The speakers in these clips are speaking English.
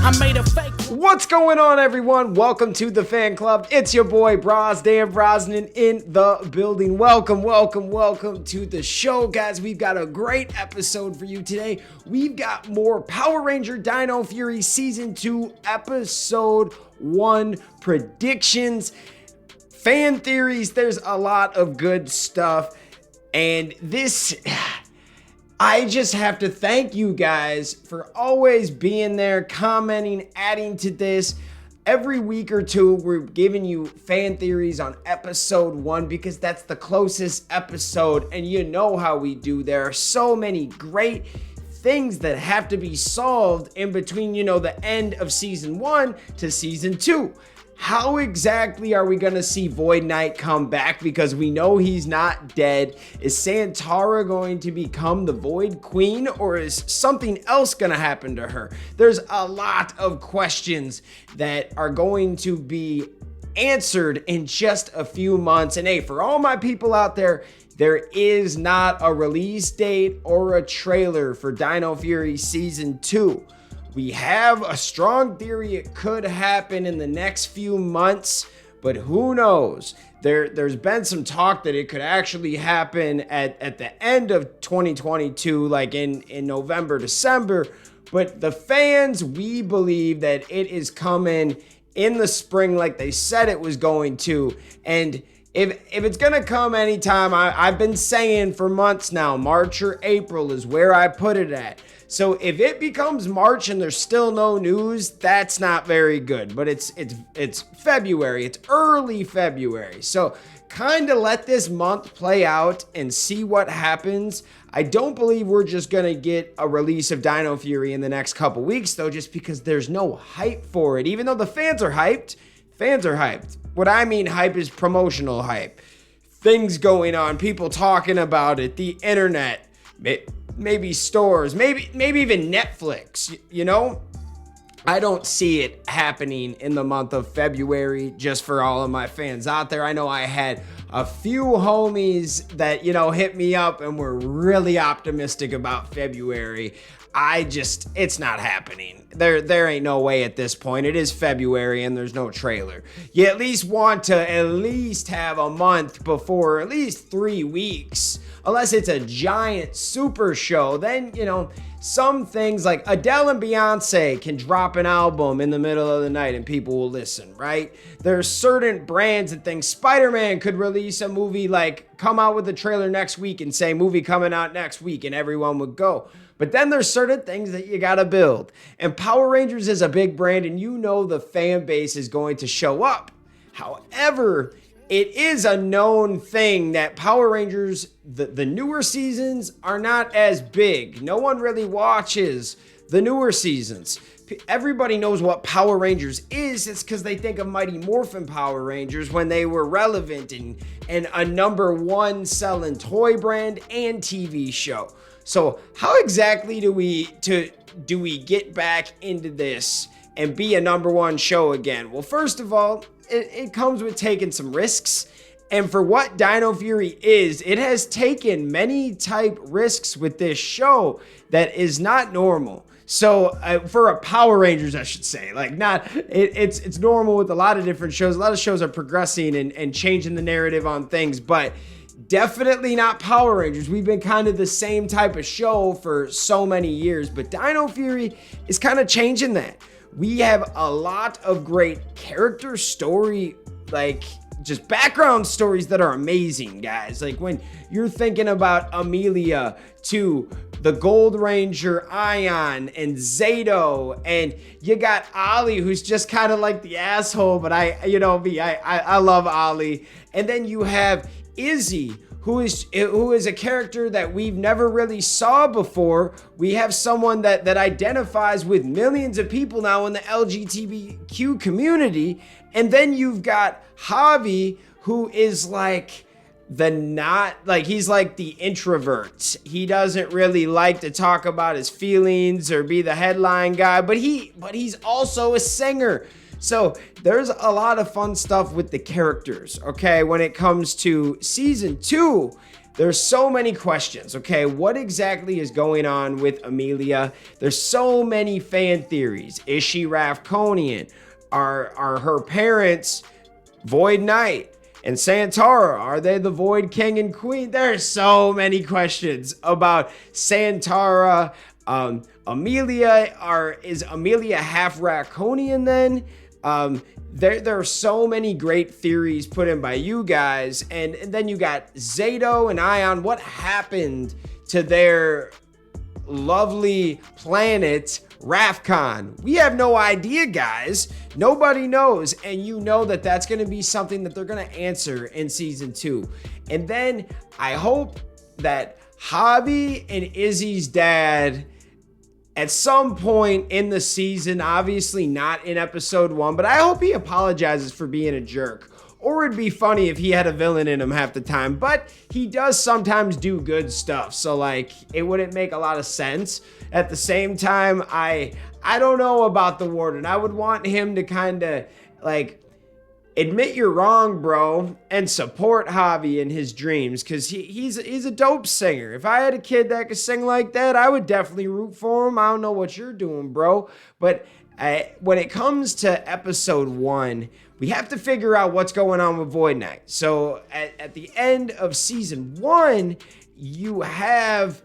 I made a fake. What's going on, everyone? Welcome to the fan club. It's your boy Dan Brosnan in the building. Welcome to the show, guys. We've got a great episode for you today. We've got more Power Ranger Dino Fury Season 2 Episode 1 predictions, fan theories. There's a lot of good stuff, and I just have to thank you guys for always being there, commenting, adding to this. Every week or two, we're giving you fan theories on episode 1 because that's the closest episode, and you know how we do. There are so many great things that have to be solved in between, the end of season 1 to season 2. How exactly are we going to see Void Knight come back? Because we know he's not dead. Is Santara going to become the Void Queen, or is something else going to happen to her? There's a lot of questions that are going to be answered in just a few months. And hey, for all my people out there, there is not a release date or a trailer for Dino Fury Season 2. We have a strong theory it could happen in the next few months, but who knows? There's been some talk that it could actually happen at the end of 2022, like in November, December. But the fans, we believe that it is coming in the spring like they said it was going to. And if it's going to come anytime, I've been saying for months now, March or April is where I put it at. So if it becomes March and there's still no news, that's not very good. But it's February. It's early February. So kind of let this month play out and see what happens. I don't believe we're just going to get a release of Dino Fury in the next couple weeks, though, just because there's no hype for it. Even though the fans are hyped. What I mean hype is promotional hype. Things going on, people talking about it, the internet, maybe stores, maybe even Netflix, I don't see it happening in the month of February, just for all of my fans out there. I know I had a few homies that, hit me up and were really optimistic about February. It's not happening. There ain't no way at this point. It is February and there's no trailer. You at least want to have a month before, at least 3 weeks, unless it's a giant super show. Then, some things like Adele and Beyonce can drop an album in the middle of the night and people will listen, right? There's certain brands and things. Spider-Man could release a movie, like come out with a trailer next week and say movie coming out next week, and everyone would go. But then there's certain things that you gotta build. And Power Rangers is a big brand, and the fan base is going to show up. However, it is a known thing that Power Rangers, the newer seasons, are not as big. No one really watches the newer seasons. Everybody knows what Power Rangers is. It's because they think of Mighty Morphin Power Rangers when they were relevant and a #1 selling toy brand and TV show. So how exactly do we get back into this and be a #1 show again? Well, first of all, it comes with taking some risks. And for what Dino Fury is, it has taken many type risks with this show that is not normal. So for a Power Rangers, I should say, it's normal with a lot of different shows. A lot of shows are progressing and changing the narrative on things, but definitely not Power Rangers. We've been kind of the same type of show for so many years, but Dino Fury is kind of changing that. We have a lot of great character story, just background stories that are amazing, guys. Like when you're thinking about Amelia to the Gold Ranger Ion and Zato, and you got Ollie, who's just kind of like the asshole, but I love Ollie. And then you have Izzy, who is a character that we've never really saw before. We have someone that identifies with millions of people now in the LGBTQ community. And then you've got Javi, who is he's like the introvert. He doesn't really like to talk about his feelings or be the headline guy, but he's also a singer. So there's a lot of fun stuff with the characters, okay? When it comes to season 2, there's so many questions, okay? What exactly is going on with Amelia? There's so many fan theories. Is she Ravkonian? Are her parents Void Knight and Santara? Are they the Void King and Queen? There's so many questions about Santara. Amelia, is Amelia half Ravkonian then? There are so many great theories put in by you guys, and then you got Zato and Ion. What happened to their lovely planet Rafcon? We have no idea, guys. Nobody knows, and you know that that's going to be something that they're going to answer in season 2. And then I hope that Javi and Izzy's dad, at some point in the season, obviously not in episode 1, but I hope he apologizes for being a jerk. Or it'd be funny if he had a villain in him half the time, but he does sometimes do good stuff. So like, it wouldn't make a lot of sense. At the same time, I don't know about the Warden. I would want him to kind of like admit you're wrong, bro, and support Javi in his dreams, because he's a dope singer. If I had a kid that could sing like that, I would definitely root for him. I don't know what you're doing, bro, but when it comes to episode 1, we have to figure out what's going on with Void Knight. So at the end of season 1, you have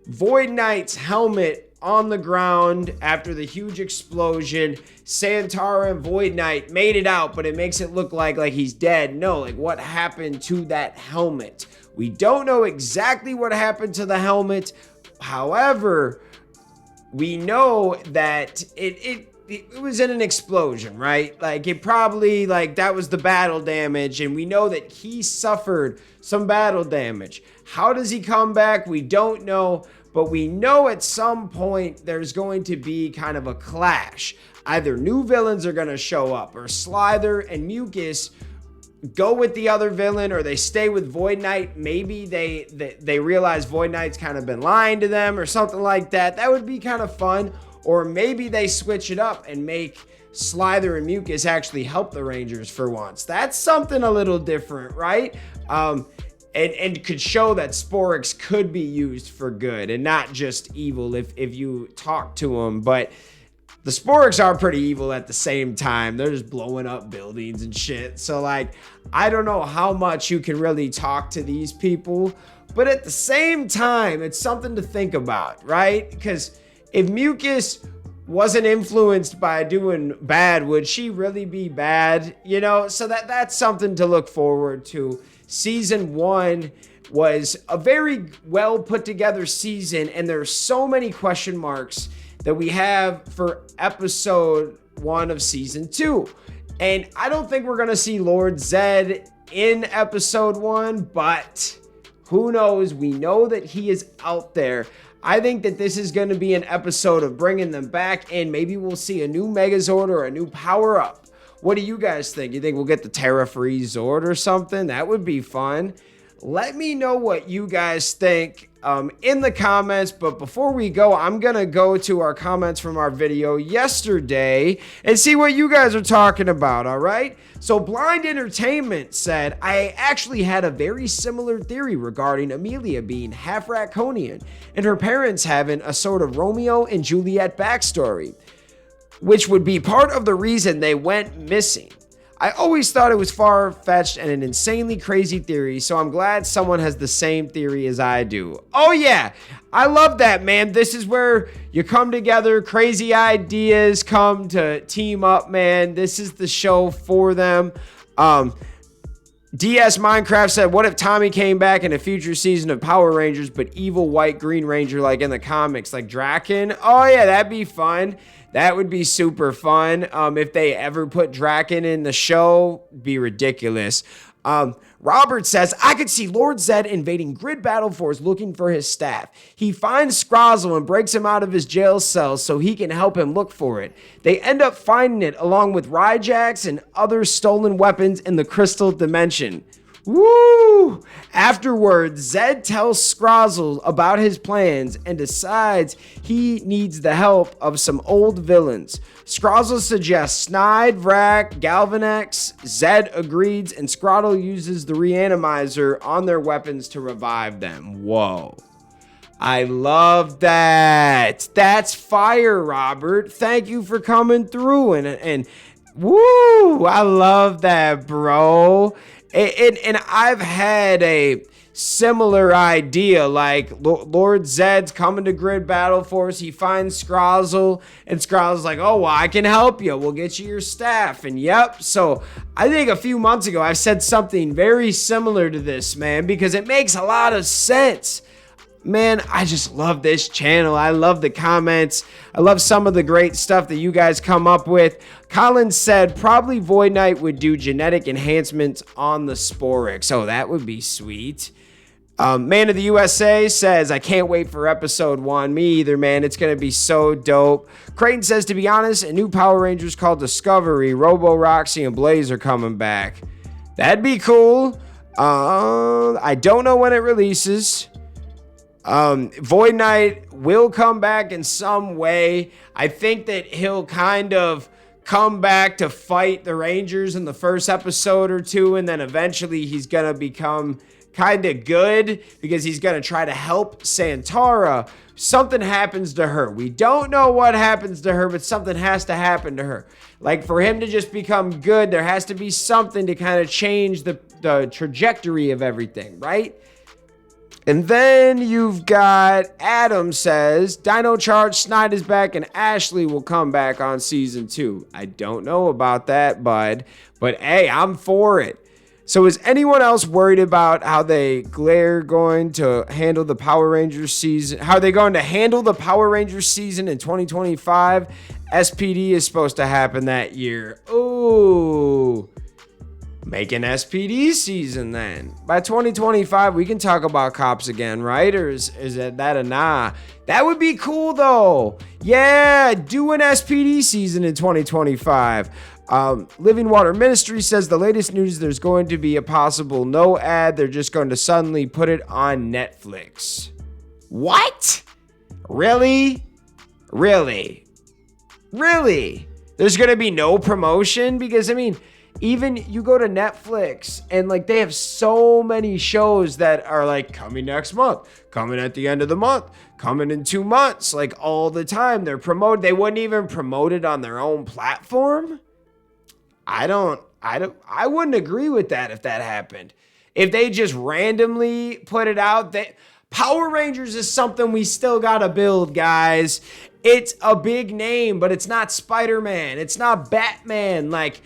Void Knight's helmet on the ground after the huge explosion. Santara and Void Knight made it out, but it makes it look like he's dead. No, like what happened to that helmet? We don't know exactly what happened to the helmet. However, we know that it was in an explosion, right? Like it probably, like that was the battle damage, and we know that he suffered some battle damage. How does he come back? We don't know. But we know at some point there's going to be kind of a clash. Either new villains are going to show up, or Slither and Mucus go with the other villain, or they stay with Void Knight. Maybe they realize Void Knight's kind of been lying to them or something like that. That would be kind of fun. Or maybe they switch it up and make Slither and Mucus actually help the Rangers for once. That's something a little different, right? And could show that Sporix could be used for good and not just evil if you talk to them. But the Sporix are pretty evil at the same time. They're just blowing up buildings and shit. So like, I don't know how much you can really talk to these people, but at the same time, it's something to think about, right? Because if Mucus wasn't influenced by doing bad, would she really be bad? You know, so that's something to look forward to. Season 1 was a very well put together season, and there's so many question marks that we have for episode 1 of season 2. And I don't think we're going to see Lord Zed in episode 1, but who knows? We know that he is out there. I think that this is going to be an episode of bringing them back, and maybe we'll see a new Megazord or a new power-up. What do you guys think? You think we'll get the Terra-Free Zord or something? That would be fun. Let me know what you guys think in the comments. But before we go, I'm going to go to our comments from our video yesterday and see what you guys are talking about, all right? So Blind Entertainment said, I actually had a very similar theory regarding Amelia being half Raconian and her parents having a sort of Romeo and Juliet backstory, which would be part of the reason they went missing. I always thought it was far-fetched and an insanely crazy theory, so I'm glad someone has the same theory as I do. Oh yeah, I love that, man. This is where you come together, crazy ideas come to team up, man. This is the show for them. DS Minecraft said, what if Tommy came back in a future season of Power Rangers, but evil white Green Ranger like in the comics, like Draken? Oh yeah, that'd be fun. That would be super fun. If they ever put Draken in the show, be ridiculous. Robert says, I could see Lord Zed invading Grid Battle Force looking for his staff. He finds Scrozzle and breaks him out of his jail cell so he can help him look for it. They end up finding it along with Ryjax and other stolen weapons in the Crystal Dimension. Woo! Afterwards, Zed tells Scrozzle about his plans and decides he needs the help of some old villains. Scrozzle suggests Snide, Vrak, Galvanex. Zed agrees, and Scrozzle uses the reanimizer on their weapons to revive them. Whoa. I love that. That's fire, Robert. Thank you for coming through. And woo! I love that, bro. And I've had a similar idea, like Lord Zed's coming to Grid Battle Force. He finds Scrozzle, and Scrozzle's like, oh, well, I can help you. We'll get you your staff. And yep. So I think a few months ago, I said something very similar to this, man, because it makes a lot of sense. Man, I just love this channel. I love the comments. I love some of the great stuff that you guys come up with. Colin said probably Void Knight would do genetic enhancements on the Sporix. Oh, that would be sweet. Man of the USA says, I can't wait for episode 1. Me either, man. It's going to be so dope. Creighton says, to be honest, a new Power Rangers called Discovery, Robo, Roxy, and Blaze are coming back. That'd be cool. I don't know when it releases. Void Knight will come back in some way. I think that he'll kind of come back to fight the Rangers in the first episode or two, and then eventually he's gonna become kind of good because he's gonna try to help Santara. Something happens to her. We don't know what happens to her, but something has to happen to her. Like, for him to just become good, there has to be something to kind of change the trajectory of everything, right? And then you've got Adam says, Dino Charge, Snide is back, and Ashley will come back on season 2. I don't know about that, bud, but hey, I'm for it. So is anyone else worried about how they're going to handle the Power Rangers season? How are they going to handle the Power Rangers season in 2025? SPD is supposed to happen that year. Ooh. Make an SPD season then. By 2025, we can talk about cops again, right? Or is that a nah? That would be cool, though. Yeah, do an SPD season in 2025. Living Water Ministry says the latest news, there's going to be a possible no ad. They're just going to suddenly put it on Netflix. What? Really? Really? Really? There's going to be no promotion? Because, I mean, even you go to Netflix and like they have so many shows that are like coming next month, coming at the end of the month, coming in 2 months, like all the time. They're promoted. They wouldn't even promote it on their own platform. I wouldn't agree with that if that happened. If they just randomly put it out, Power Rangers is something we still gotta build, guys. It's a big name, but it's not Spider-Man. It's not Batman. Like,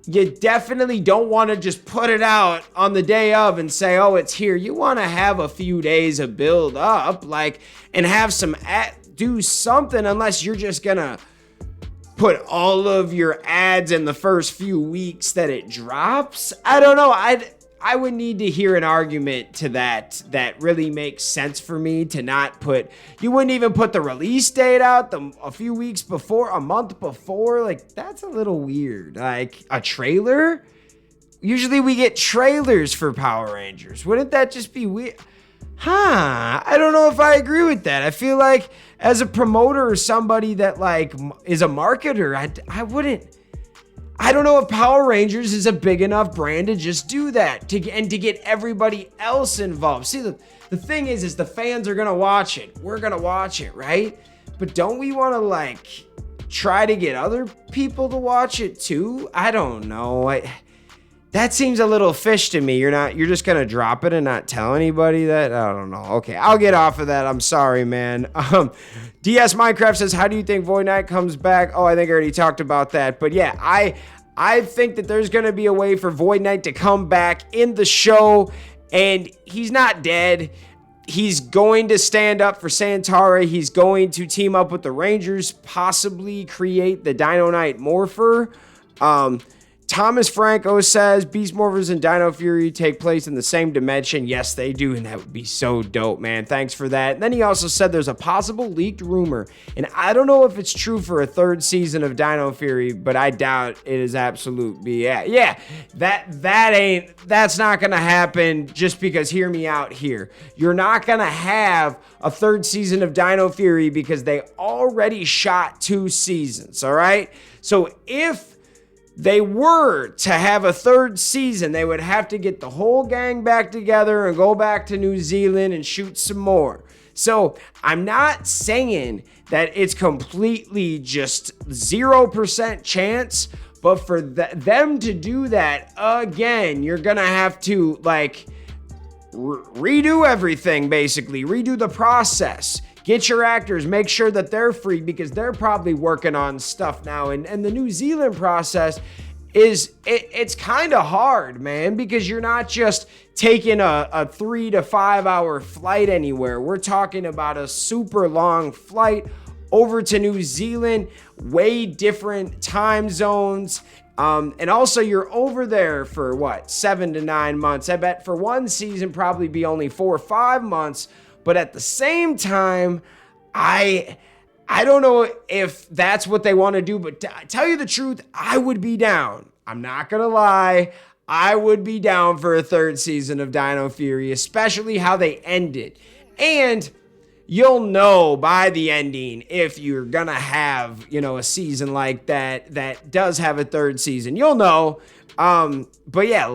you definitely don't want to just put it out on the day of and say, oh, it's here. You want to have a few days of build up, like, and have do something, unless you're just going to put all of your ads in the first few weeks that it drops. I don't know. I would need to hear an argument to that really makes sense for me to not put, you wouldn't even put the release date out a few weeks before, a month before. Like, that's a little weird. Like, a trailer? Usually we get trailers for Power Rangers. Wouldn't that just be weird? I don't know if I agree with that. I feel like as a promoter or somebody that like is a marketer, I wouldn't. I don't know if Power Rangers is a big enough brand to just do that to get everybody else involved. See, the thing is the fans are going to watch it. We're going to watch it, right? But don't we want to like try to get other people to watch it too? I don't know. That seems a little fish to me. You're just going to drop it and not tell anybody that? I don't know. Okay, I'll get off of that. I'm sorry, man. DS Minecraft says, how do you think Void Knight comes back? Oh, I think I already talked about that. But yeah, I think that there's going to be a way for Void Knight to come back in the show, and he's not dead. He's going to stand up for Santara. He's going to team up with the Rangers, possibly create the Dino Knight Morpher. Thomas Franco says Beast Morphers and Dino Fury take place in the same dimension. Yes, they do, and that would be so dope, man. Thanks for that. And then he also said there's a possible leaked rumor, and I don't know if it's true for a third season of Dino Fury, but I doubt it is absolute BS. Yeah, that's not gonna happen just because, hear me out here. You're not gonna have a third season of Dino Fury because they already shot 2 seasons, all right? So if they were to have a third season, they would have to get the whole gang back together and go back to New Zealand and shoot some more. So I'm not saying that it's completely just 0% chance, but for them to do that again, you're gonna have to like redo everything, basically redo the process. Get your actors, make sure that they're free because they're probably working on stuff now. And the New Zealand process it's kind of hard, man, because you're not just taking a 3 to 5 hour flight anywhere. We're talking about a super long flight over to New Zealand, way different time zones. And also you're over there for what, 7 to 9 months. I bet for one season probably be only 4 or 5 months. But at the same time, I don't know if that's what they want to do, but to tell you the truth, I would be down. I'm not going to lie. I would be down for a third season of Dino Fury, especially how they ended. And you'll know by the ending if you're going to have, a season like that does have a third season. You'll know. But yeah,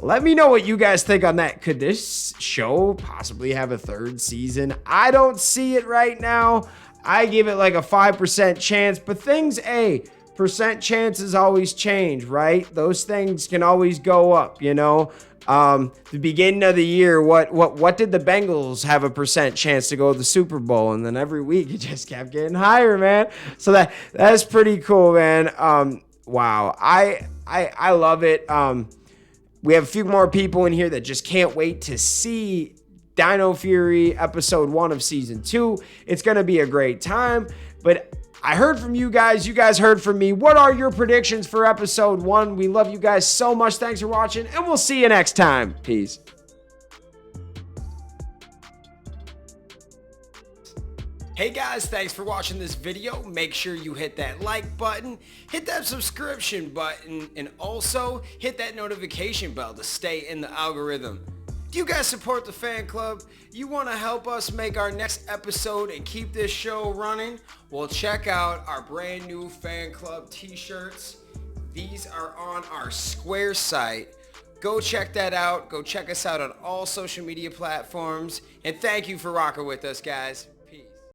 let me know what you guys think on that. Could this show possibly have a third season? I don't see it right now. I give it like a 5% chance, but percent chances always change, right? Those things can always go up, The beginning of the year, what did the Bengals have a percent chance to go to the Super Bowl? And then every week it just kept getting higher, man. So that's pretty cool, man. Wow. I love it. We have a few more people in here that just can't wait to see Dino Fury episode 1 of season 2. It's going to be a great time, but I heard from you guys. You guys heard from me. What are your predictions for episode 1? We love you guys so much. Thanks for watching, and we'll see you next time. Peace. Hey guys, thanks for watching this video. Make sure you hit that like button, hit that subscription button, and also hit that notification bell to stay in the algorithm. Do you guys support the fan club? You want to help us make our next episode and keep this show running? Well, check out our brand new fan club t-shirts. These are on our Square site. Go check that out. Go check us out on all social media platforms. And thank you for rocking with us, guys.